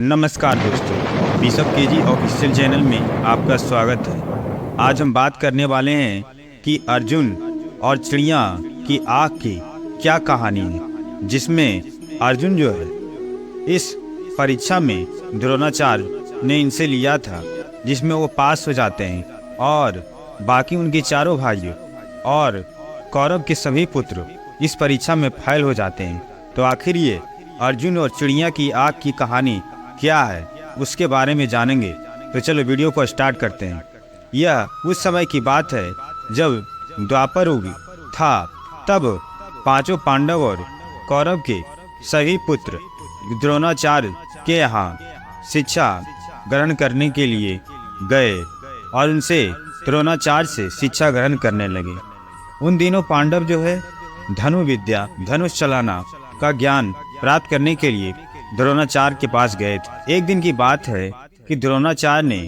नमस्कार दोस्तों, bishop KG official channel में आपका स्वागत है। आज हम बात करने वाले हैं कि अर्जुन और चिड़िया की आँख की क्या कहानी है, जिसमें अर्जुन जो है इस परीक्षा में द्रोणाचार्य ने इनसे लिया था, जिसमें वो पास हो जाते हैं और बाकी उनके चारों भाइयों और कौरव के सभी पुत्र इस परीक्षा में फेल हो जाते हैं। तो आखिर ये अर्जुन और चिड़िया की आँख की कहानी क्या है, उसके बारे में जानेंगे। तो चलो वीडियो को स्टार्ट करते हैं। यह उस समय की बात है जब द्वापर युग था। तब पांचों पांडव और कौरव के सभी पुत्र द्रोणाचार्य के यहाँ शिक्षा ग्रहण करने के लिए गए और उनसे द्रोणाचार्य से शिक्षा ग्रहण करने लगे। उन दिनों पांडव जो है धनु विद्या, धनुष चलाना का ज्ञान प्राप्त करने के लिए द्रोणाचार्य के पास गए थे। एक दिन की बात है कि द्रोणाचार्य ने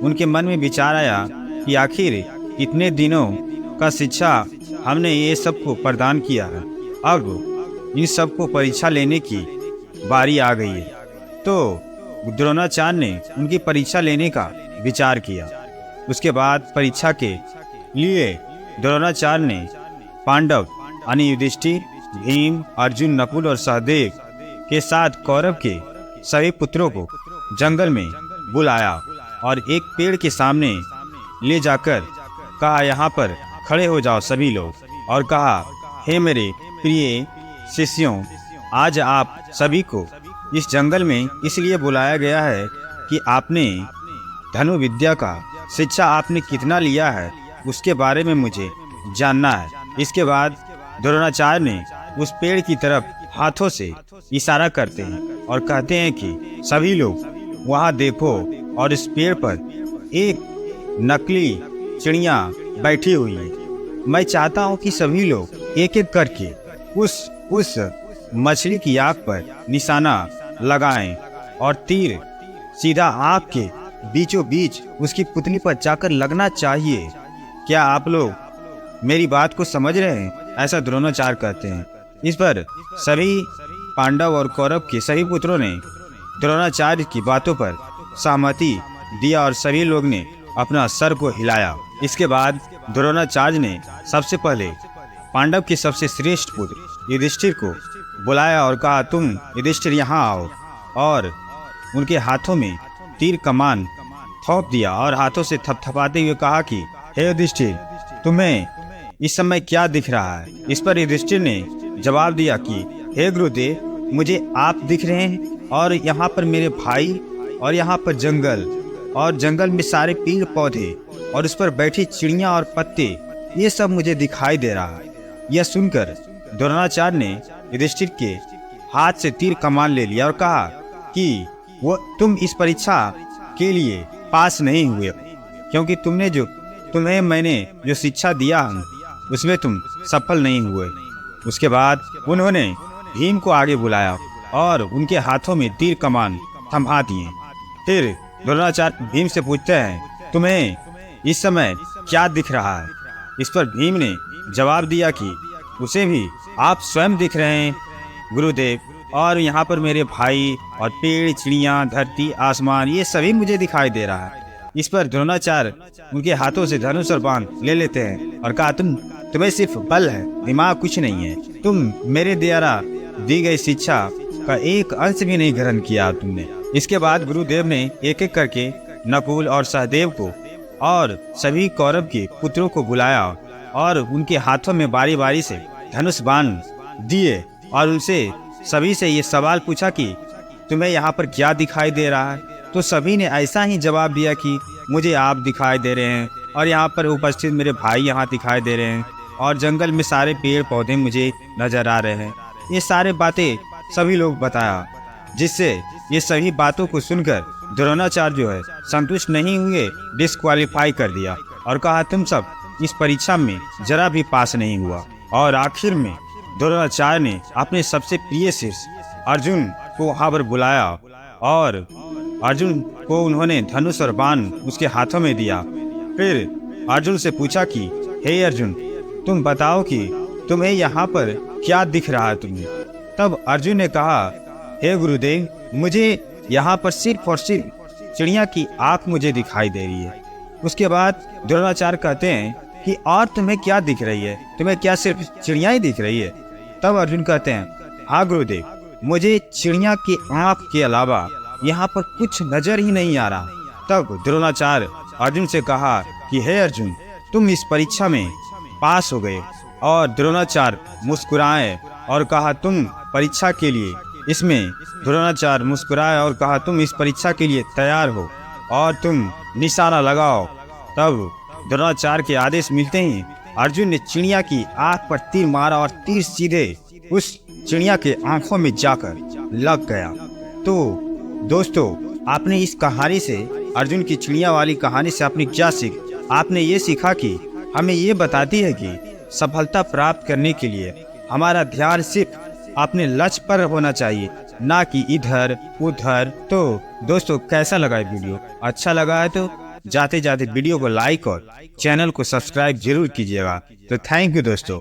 उनके मन में विचार आया कि आखिर इतने दिनों का शिक्षा हमने ये सबको प्रदान किया है, अब इन सबको परीक्षा लेने की बारी आ गई है। तो द्रोणाचार्य ने उनकी परीक्षा लेने का विचार किया। उसके बाद परीक्षा के लिए द्रोणाचार्य ने पांडव यानी युधिष्ठिर, भीम, अर्जुन, नकुल और सहदेव के साथ कौरव के सभी पुत्रों को जंगल में बुलाया और एक पेड़ के सामने ले जाकर कहा, यहाँ पर खड़े हो जाओ सभी लोग, और कहा, हे मेरे प्रिय शिष्यों, आज आप सभी को इस जंगल में इसलिए बुलाया गया है कि आपने धनु विद्या का शिक्षा आपने कितना लिया है उसके बारे में मुझे जानना है। इसके बाद द्रोणाचार्य ने उस पेड़ की तरफ हाथों से इशारा करते हैं और कहते हैं कि सभी लोग वहां देखो, और इस पेड़ पर एक नकली चिड़िया बैठी हुई है। मैं चाहता हूं कि सभी लोग एक एक करके उस मछली की आँख पर निशाना लगाएं और तीर सीधा आँख के बीचों बीच उसकी पुतली पर जाकर लगना चाहिए। क्या आप लोग मेरी बात को समझ रहे हैं? ऐसा द्रोणाचार्य कहते हैं। इस पर सभी पांडव और कौरव के सभी पुत्रों ने द्रोणाचार्य की बातों पर सहमति दिया और सभी लोग ने अपना सर को हिलाया। इसके बाद द्रोणाचार्य ने सबसे पहले पांडव के सबसे श्रेष्ठ पुत्र युधिष्ठिर को बुलाया और कहा, तुम युधिष्ठिर यहाँ आओ, और उनके हाथों में तीर कमान थोप दिया और हाथों से थपथपाते हुए कहा कि हे युधिष्ठिर, तुम्हें इस समय क्या दिख रहा है? इस पर युधिष्ठिर ने जवाब दिया कि हे गुरुदेव, मुझे आप दिख रहे हैं और यहाँ पर मेरे भाई और यहाँ पर जंगल, और जंगल में सारे पेड़ पौधे और उस पर बैठी चिड़िया और पत्ते, ये सब मुझे दिखाई दे रहा है। यह सुनकर द्रोणाचार्य ने युधिष्ठिर के हाथ से तीर कमान ले लिया और कहा कि तुम इस परीक्षा के लिए पास नहीं हुए, क्योंकि तुम्हें मैंने जो शिक्षा दिया उसमें तुम सफल नहीं हुए। उसके बाद उन्होंने भीम को आगे बुलाया और उनके हाथों में तीर कमान थमा दिए। फिर द्रोणाचार्य भीम से पूछते हैं, तुम्हें इस समय क्या दिख रहा है? इस पर भीम ने जवाब दिया कि उसे भी आप स्वयं दिख रहे हैं गुरुदेव, और यहाँ पर मेरे भाई और पेड़, चिड़िया, धरती, आसमान, ये सभी मुझे दिखाई दे रहा है। इस पर द्रोणाचार्य उनके हाथों से धनुष और बाण ले लेते हैं और कहा, तुम्हें सिर्फ बल है, दिमाग कुछ नहीं है। तुम मेरे द्वारा दी गई शिक्षा का एक अंश भी नहीं ग्रहण किया तुमने। इसके बाद गुरुदेव ने एक एक करके नकुल और सहदेव को और सभी कौरव के पुत्रों को बुलाया और उनके हाथों में बारी बारी से धनुष बाण दिए और उनसे सभी से ये सवाल पूछा कि तुम्हें यहाँ पर क्या दिखाई दे रहा है? तो सभी ने ऐसा ही जवाब दिया कि मुझे आप दिखाई दे रहे हैं, और यहाँ पर उपस्थित मेरे भाई यहाँ दिखाई दे रहे हैं, और जंगल में सारे पेड़ पौधे मुझे नजर आ रहे हैं। ये सारे बातें सभी लोग बताया, जिससे ये सभी बातों को सुनकर द्रोणाचार्य जो है संतुष्ट नहीं हुए, डिस्क्वालीफाई कर दिया और कहा, तुम सब इस परीक्षा में जरा भी पास नहीं हुआ। और आखिर में द्रोणाचार्य ने अपने सबसे प्रिय शिष्य अर्जुन को वहां पर बुलाया और अर्जुन को उन्होंने धनुष और बाण उसके हाथों में दिया। फिर अर्जुन से पूछा कि हे अर्जुन, तुम बताओ कि तुम्हें यहाँ पर क्या दिख रहा है तुम्हें? तब अर्जुन ने कहा, हे गुरुदेव, मुझे यहाँ पर सिर्फ और सिर्फ चिड़िया की आंख मुझे दिखाई दे रही है। उसके बाद द्रोणाचार्य कहते हैं कि और तुम्हें क्या दिख रही है, तुम्हें क्या सिर्फ चिड़िया ही दिख रही है? तब अर्जुन कहते हैं, हाँ गुरुदेव, मुझे चिड़िया की आंख के अलावा यहाँ पर कुछ नजर ही नहीं आ रहा। तब द्रोणाचार्य अर्जुन से कहा कि हे अर्जुन, तुम इस परीक्षा में पास हो गए। और द्रोणाचार्य मुस्कुराए और कहा तुम परीक्षा के लिए द्रोणाचार्य मुस्कुराए और कहा तुम इस परीक्षा के लिए तैयार हो और तुम निशाना लगाओ। तब द्रोणाचार्य के आदेश मिलते ही अर्जुन ने चिड़िया की आंख पर तीर मारा और तीर सीधे उस चिड़िया के आंखों में जाकर लग गया। तो दोस्तों, आपने इस कहानी से, अर्जुन की चिड़िया वाली कहानी से आपने क्या सीख? आपने ये सीखा कि हमें ये बताती है कि सफलता प्राप्त करने के लिए हमारा ध्यान सिर्फ अपने लक्ष्य पर होना चाहिए, ना कि इधर उधर। तो दोस्तों, कैसा लगा ये वीडियो? अच्छा लगा है तो जाते जाते वीडियो को लाइक और चैनल को सब्सक्राइब जरूर कीजिएगा। तो थैंक यू दोस्तों।